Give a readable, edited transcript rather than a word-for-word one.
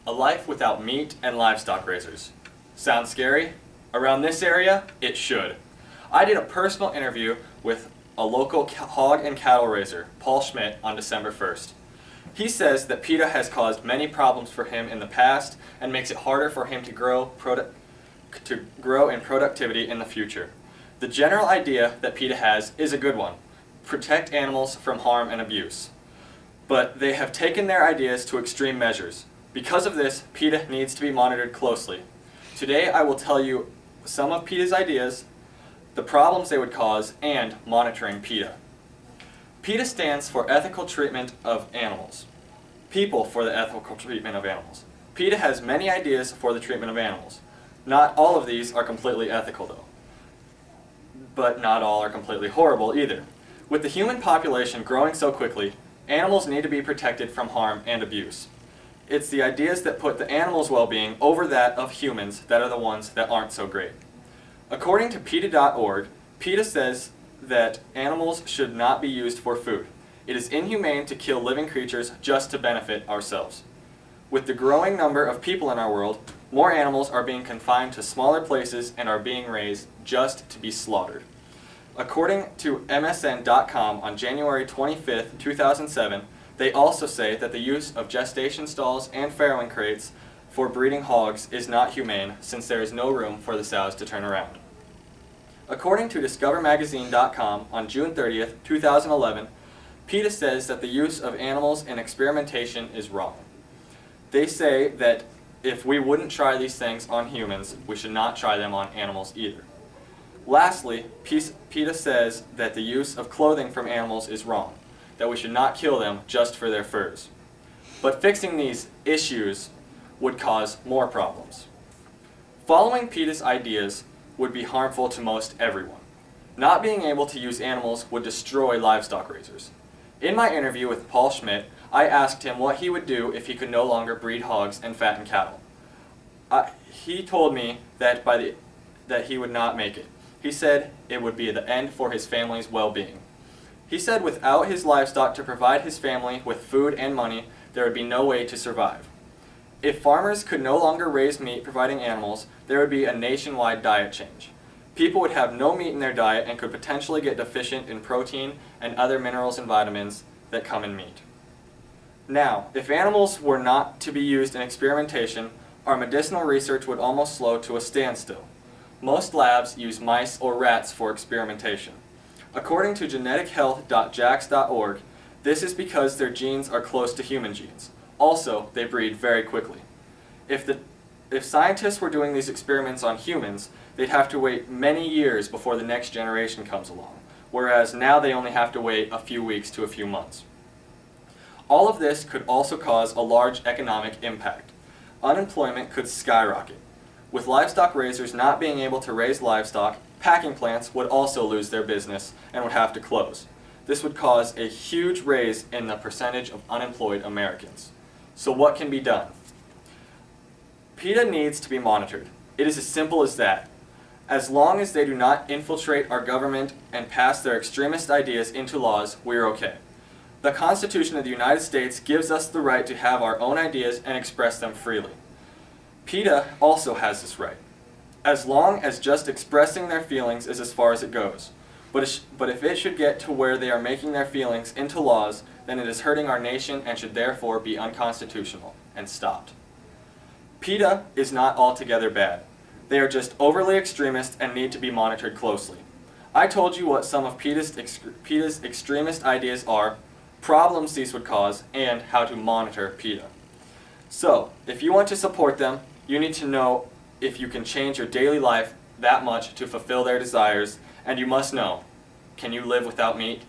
A life without meat and livestock raisers. Sounds scary? Around this area, it should. I did a personal interview with a local hog and cattle raiser, Paul Schmidt, on December 1st. He says that PETA has caused many problems for him in the past and makes it harder for him to grow in productivity in the future. The general idea that PETA has is a good one: protect animals from harm and abuse. But they have taken their ideas to extreme measures. Because of this, PETA needs to be monitored closely. Today I will tell you some of PETA's ideas, the problems they would cause, and monitoring PETA. PETA stands for Ethical Treatment of Animals. People for the ethical treatment of animals. PETA has many ideas for the treatment of animals. Not all of these are completely ethical though. But not all are completely horrible either. With the human population growing so quickly, animals need to be protected from harm and abuse. It's the ideas that put the animals' well-being over that of humans that are the ones that aren't so great. According to PETA.org, PETA says that animals should not be used for food. It is inhumane to kill living creatures just to benefit ourselves. With the growing number of people in our world, more animals are being confined to smaller places and are being raised just to be slaughtered. According to MSN.com on January 25, 2007, they also say that the use of gestation stalls and farrowing crates for breeding hogs is not humane, since there is no room for the sows to turn around. According to DiscoverMagazine.com on June 30, 2011, PETA says that the use of animals in experimentation is wrong. They say that if we wouldn't try these things on humans, we should not try them on animals either. Lastly, PETA says that the use of clothing from animals is wrong, that we should not kill them just for their furs. But fixing these issues would cause more problems. Following PETA's ideas would be harmful to most everyone. Not being able to use animals would destroy livestock raisers. In my interview with Paul Schmidt, I asked him what he would do if he could no longer breed hogs and fatten cattle. He told me that he would not make it. He said it would be the end for his family's well-being. He said without his livestock to provide his family with food and money, there would be no way to survive. If farmers could no longer raise meat providing animals, there would be a nationwide diet change. People would have no meat in their diet and could potentially get deficient in protein and other minerals and vitamins that come in meat. Now, if animals were not to be used in experimentation, our medicinal research would almost slow to a standstill. Most labs use mice or rats for experimentation. According to genetichealth.jax.org, this is because their genes are close to human genes. Also, they breed very quickly. If scientists were doing these experiments on humans, they'd have to wait many years before the next generation comes along, whereas now they only have to wait a few weeks to a few months. All of this could also cause a large economic impact. Unemployment could skyrocket. With livestock raisers not being able to raise livestock, packing plants would also lose their business and would have to close. This would cause a huge raise in the percentage of unemployed Americans. So what can be done? PETA needs to be monitored. It is as simple as that. As long as they do not infiltrate our government and pass their extremist ideas into laws, we are okay. The Constitution of the United States gives us the right to have our own ideas and express them freely. PETA also has this right, as long as just expressing their feelings is as far as it goes. But if it should get to where they are making their feelings into laws, then it is hurting our nation and should therefore be unconstitutional and stopped. PETA is not altogether bad. They are just overly extremist and need to be monitored closely. I told you what some of PETA's extremist ideas are, problems these would cause, and how to monitor PETA. So, if you want to support them, you need to know if you can change your daily life that much to fulfill their desires, and you must know, can you live without meat?